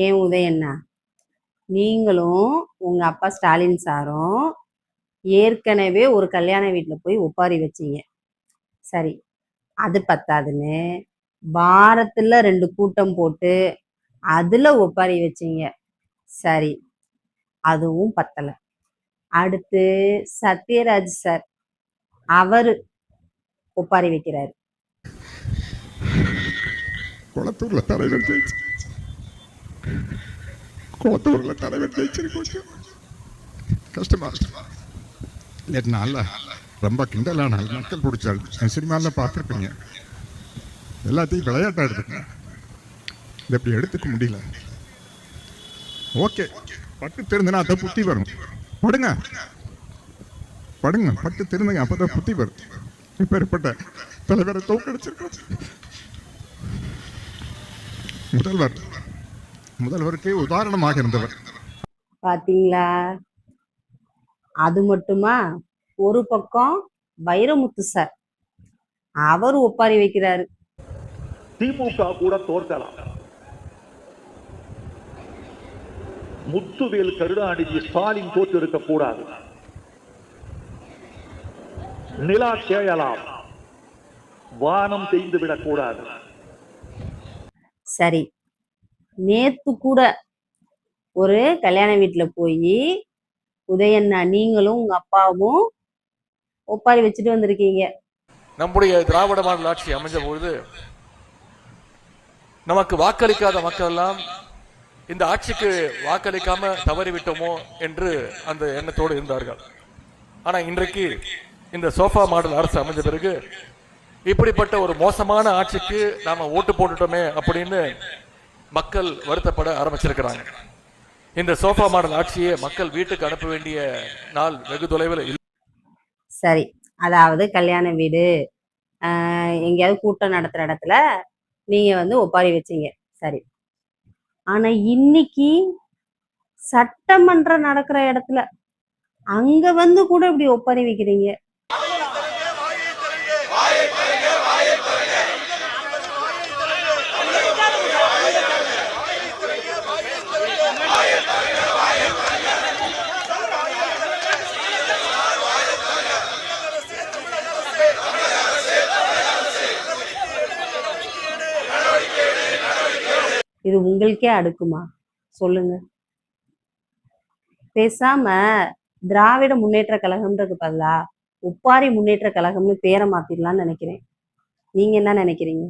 ஏன் உதயண்ணா, நீங்களும் உங்க அப்பா ஸ்டாலின் சாரும் ஏற்கனவே ஒரு கல்யாண வீட்டில் போய் ஒப்பாரி வச்சீங்க. சரி, அது பத்தாதுன்னு வாரத்துல 2 கூட்டம் போட்டு அதுல ஒப்பாரி வச்சீங்க. சரி, அதுவும் பத்தல. அடுத்து சத்யராஜ் சார், அவரு ஒப்பாரி வைக்கிறாரு. குளத்தூர்ல தலைவர் ஜெயிச்சு, குளத்தூர்ல தலைவர் ஜெயிச்சிருக்கு. கஷ்டமா இல்ல, ரொம்ப கிண்டலான மக்கள் பிடிச்சாள். சினிமாவில் பார்த்துருப்பீங்க. எல்லாத்தையும் விளையாட்டா எடுத்துக்க, இது எப்படி எடுத்துக்க முடியல. ஓகே, பட்டு தெரிந்துனா அதை புத்தி வரும். படுங்க படுங்க, பட்டு தெரிந்துங்க, அப்பதான் புத்தி வரும். இப்பேற்பட்ட தலைவரை தோற்கடிச்சிருக்கோம். முதல்வருக்கே உதாரணமாக இருந்தவர். பாத்தீங்களா? அது மட்டுமா, ஒரு பக்கம் வைரமுத்து சார், அவர் ஒப்பாரி வைக்கிறாரு. திமுக கூட தோற்கலாம். முத்துவேல் கருணாநிதி ஸ்டாலின் தோற்று இருக்க கூடாது. நிலா கேயலாம், வானம் செய்து விடக்கூடாது. சரி, நேத்து கூட ஒரு கல்யாண வீட்டுல போய் உதயண்ணா நீங்களும் உங்க அப்பாவும் ஒப்பாரி வச்சுட்டு வந்திருக்கீங்க. நம்முடைய திராவிட மாடல் ஆட்சி அமைஞ்ச பொழுது நமக்கு வாக்களிக்காத மக்கள் எல்லாம் இந்த ஆட்சிக்கு வாக்களிக்காம தவறிவிட்டோமோ என்று அந்த எண்ணத்தோடு இருந்தார்கள். ஆனா இன்றைக்கு இந்த சோஃபா மாடல் அரசு அமைஞ்ச பிறகு இப்படிப்பட்ட ஒரு மோசமான ஆட்சிக்கு நாம ஓட்டு போட்டுட்டோமே அப்படின்னு மக்கள் வருத்தப்பட ஆரம்பிச்சிருக்கிறாங்க. இந்த சோஃபா மாடல் ஆட்சியை மக்கள் வீட்டுக்கு அனுப்ப வேண்டிய நாள் வெகு தொலைவில் இல்லை. சரி, அதாவது கல்யாண வீடு எங்கேயாவது கூட்டம் நடத்துற இடத்துல நீங்க ஒப்பாரி வச்சீங்க. சரி, ஆனா இன்னைக்கு சட்டமன்றம் நடக்கிற இடத்துல அங்க கூட இப்படி ஒப்பாரி வைக்கிறீங்க. இது உங்களுக்கே அடுக்குமா? சொல்லுங்க. பேசாம திராவிட முன்னேற்ற கழகம்ன்றது பதிலா ஒப்பாரி முன்னேற்ற கழகம்னு பேரை மாத்திடலாம்னு நினைக்கிறேன். நீங்க என்ன நினைக்கிறீங்க?